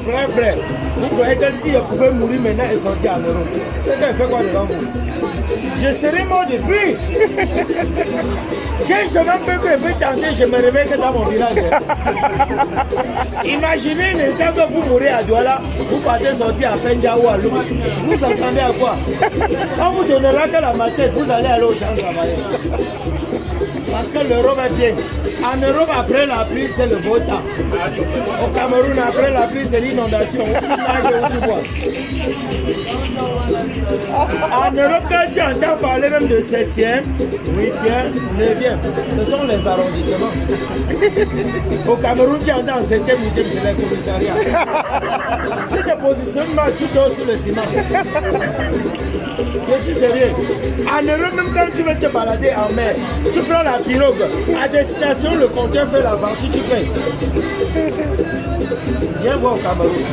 Frère, vous croyez que si je pouvais mourir maintenant et sortir en Europe, c'est qu'elle fait quoi devant vous? Je serais mort depuis. J'ai seulement peu que je peux tenter, je me réveille que dans mon village. Imaginez l'instant que vous mourrez à Douala, vous partez sortir à Penja ou à Lou. Vous attendez à quoi? On vous donnera que la machette, vous allez aller au champ travailler. Parce que l'Europe est bien. En Europe, après la pluie, c'est le beau temps. Au Cameroun, après la pluie, c'est l'inondation. Où tu nages, où tu bois. En Europe, quand tu entends parler même de 7e, 8e, 9e, ce sont les arrondissements. Au Cameroun, tu entends 7e, 8e, c'est les commissariats. Tu te positionnes mal, tu dors sur le ciment. Je suis sérieux. En Europe, même quand tu veux te balader en mer, tu prends la pirogue. À destination, le compteur fait la vente, tu payes. Viens voir au Cameroun.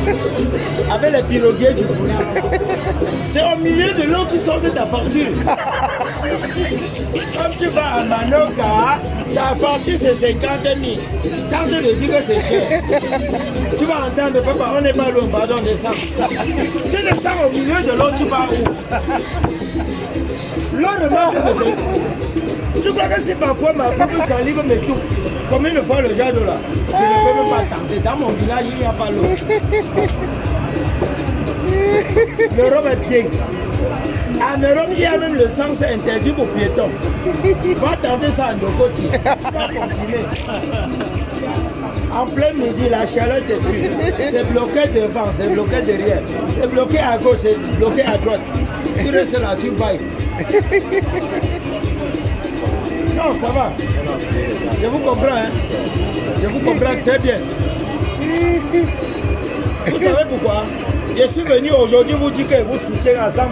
Avec les piroguiers du Bouna. C'est au milieu de l'eau qui sort de ta facture. Comme tu vas à Manoka, ta facture c'est 50 000. Quand tu te dis que c'est cher, tu vas entendre, papa, on n'est pas loin, pardon, descends. Tu descends au milieu de l'eau, tu vas où? L'eau remarque. Tu crois que si parfois ma coupe salive m'étouffe, combien de fois le jet d'eau là? Je ne peux même pas tenter. Dans mon village, il n'y a pas l'eau. L'Europe est bien. En Europe, il y a même le sens interdit pour piétons. Va tenter ça en Dokoti. Pas confiné. En plein midi, la chaleur te tue. C'est bloqué devant, c'est bloqué derrière. C'est bloqué à gauche, c'est bloqué à droite. Tu restes là, tu bailles. Non, ça va. Je vous comprends, hein. Je vous comprends très bien. Vous savez pourquoi? Je suis venu aujourd'hui vous dire que vous soutiennez à 100%.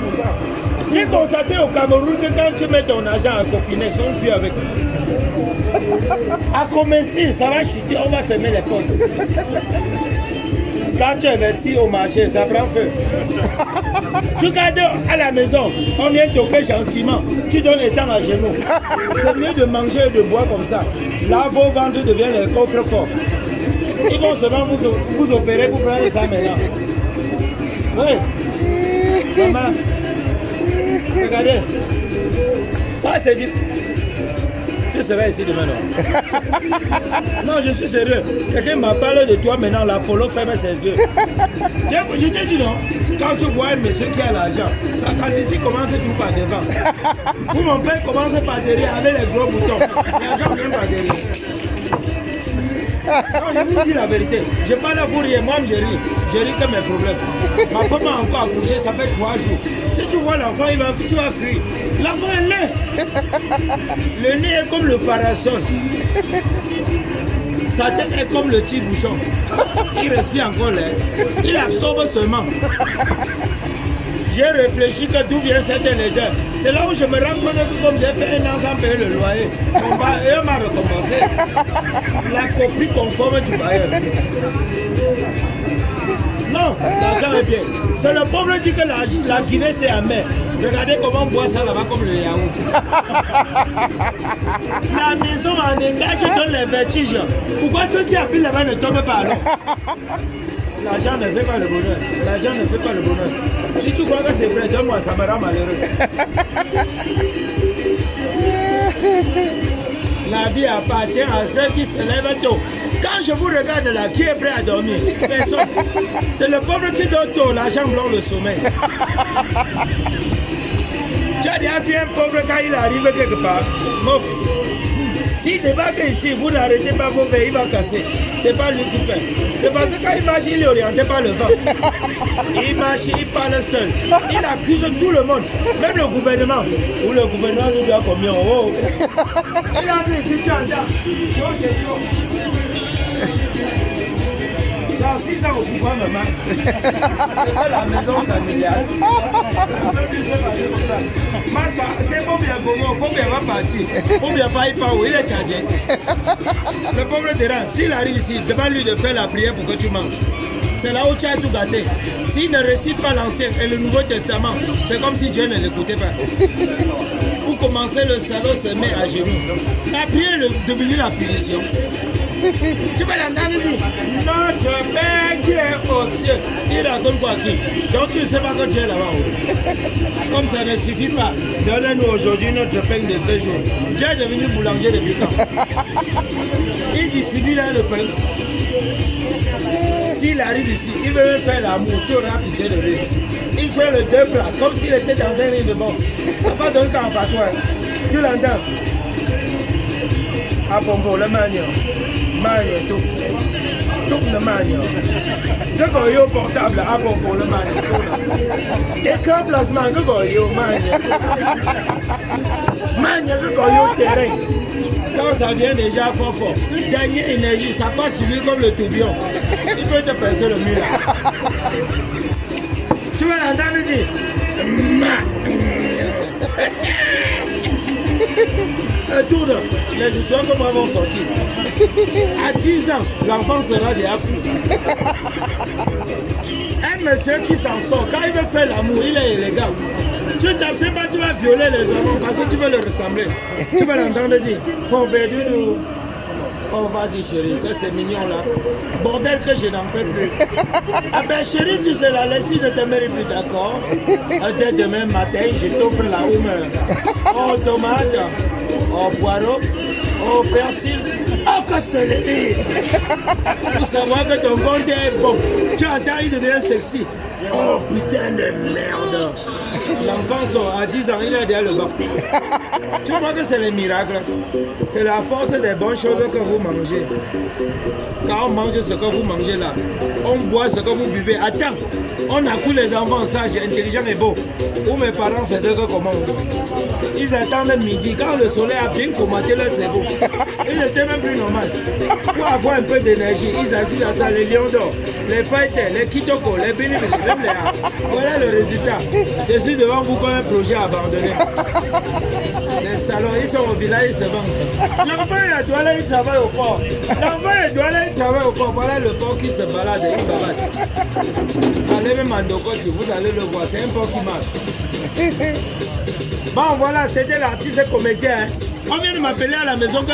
J'ai constaté au Cameroun que quand tu mets ton argent à confiner, ils sont vieux avec. À commencer, ça va chuter, on va fermer les portes. Quand tu investis au marché, ça prend feu. Tu gardes à la maison, on vient toquer gentiment, tu donnes les temps à genoux. C'est mieux de manger et de boire comme ça. Là, vos ventres deviennent les coffres forts. Ils vont seulement vous opérer pour prendre ça maintenant. Oui. Maman, regardez. Ça, c'est du... Tu seras ici demain, non? Non, je suis sérieux. Quelqu'un m'a parlé de toi maintenant, l'Apollo ferme ses yeux. Je t'ai dit non. Quand tu vois un monsieur qui a l'argent, sa calvitie commence tout par devant. Vous, mon père, commence par derrière avec les gros boutons. L'argent vient par derrière. Non, je vous dis la vérité. Je parle à vous rire, moi je ris. Je ris que mes problèmes. Ma femme a encore accouché, ça fait 3 jours. Si tu vois l'enfant, tu vas fuir. L'enfant est laid. Le nez est comme le parasol. Sa tête est comme le petit bouchon. Il respire encore l'air. Il absorbe seulement. J'ai réfléchi que d'où vient cette laideur. C'est là où je me rends compte que comme j'ai fait 1 an sans payer le loyer, mon bailleur m'a récompensé. La copie conforme du bailleur. Non, l'argent est bien. C'est le pauvre qui dit que la Guinée c'est amer. Regardez comment on boit ça là-bas comme le yaourt. La maison en dégage donne les vertiges. Pourquoi ceux qui habitent là-bas ne tombent pas là? L'argent ne fait pas le bonheur. L'argent ne fait pas le bonheur. Si tu crois que c'est vrai, donne-moi, ça me rend malheureux. La vie appartient à ceux qui se lèvent tôt. Quand je vous regarde là, qui est prêt à dormir? Personne. C'est le pauvre qui dort tôt, l'argent blanc le sommeil. Tu as déjà vu un pauvre quand il arrive quelque part? Mof. S'il débarque ici, vous n'arrêtez pas vos veilles, il va casser. C'est pas lui qui fait. C'est parce que quand il marche, il est orienté par le vent. Il marche, il parle seul. Il accuse tout le monde, même le gouvernement. Ou le gouvernement nous doit combien? Oh. Il a dit, si tu entends, c'est trop. Genre 6 ans au pouvoir, maman. C'est la maison familiale. C'est bon bien comment, bon bien va partir. Bon bien pas, il part où il est chargé. Le pauvre terrain, s'il arrive ici, demande lui de faire la prière pour que tu manges. C'est là où tu as tout gâté. S'il ne récite pas l'Ancien et le Nouveau Testament, c'est comme si Dieu ne l'écoutait pas. Pour commencer, le salaud se met à genoux. La prière est devenue la punition. Tu vas l'entendre dire, notre Père qui est aux monsieur, il raconte quoi qui? Donc tu ne sais pas quand tu es là-bas. Comme ça ne suffit pas, donnez-nous aujourd'hui notre pain de ce jour. Tu es devenu boulanger depuis quand? Il distribue là le pain. S'il arrive ici, il veut faire l'amour, tu auras pitié de lui. Il fait le deux plats, comme s'il était dans un ring de boxe. Ça va donner quand pas toi. Tu l'entends? À Bombo, le magnon. Magnon, tout. Tout le magnon. Je connais au portable, à Bombo, le magnon. Écran placement, je connais au magnon. Magnon, je connais au terrain. Quand ça vient déjà fort, dernière énergie, ça passe sur lui comme le tourbillon. Il peut te percer le mur là. Tu vas l'entendre dire tourne, les histoires comment vont sortir. À 10 ans, l'enfant sera déjà fou. Un monsieur qui s'en sort, quand il veut faire l'amour, il est élégant. Tu ne sais pas, tu vas violer les hommes parce que tu veux le ressembler. Tu vas l'entendre dire, oh nous. Oh vas-y chérie, ça c'est mignon là. Bordel que je n'en peux plus. Ah ben chérie, tu sais la laisse, je te mérite plus d'accord. Dès demain matin, je t'offre la humeur. Oh tomate, oh poireau, oh persil, oh que c'est le pour savoir que ton compte est bon. Tu attends, il devient sexy. Oh putain de merde. L'enfant sort à 10 ans, il est derrière le banc. Tu vois que c'est le miracle. C'est la force des bonnes choses que vous mangez. Quand on mange ce que vous mangez là, on boit ce que vous buvez. Attends, on a coulé les enfants sages, intelligents et beaux. Où mes parents faisaient que comment? Ils attendent midi. Quand le soleil a bien formaté leur cerveau, ils n'étaient même plus normal. Pour avoir un peu d'énergie, ils ajoutent à ça les lions d'or, les fighters, les kitoko, les bénis, même les A. Voilà le résultat. Je suis devant vous comme un projet abandonné. Les salons, ils sont au village, ils se vendent. L'enfant, il doit aller travailler au port. L'enfant, il doit aller travailler au port. Voilà le port qui se balade et il balade. Allez même en Dokoti, vous allez le voir, c'est un port qui marche. Bon, voilà, c'était l'artiste comédien. On vient de m'appeler à la maison que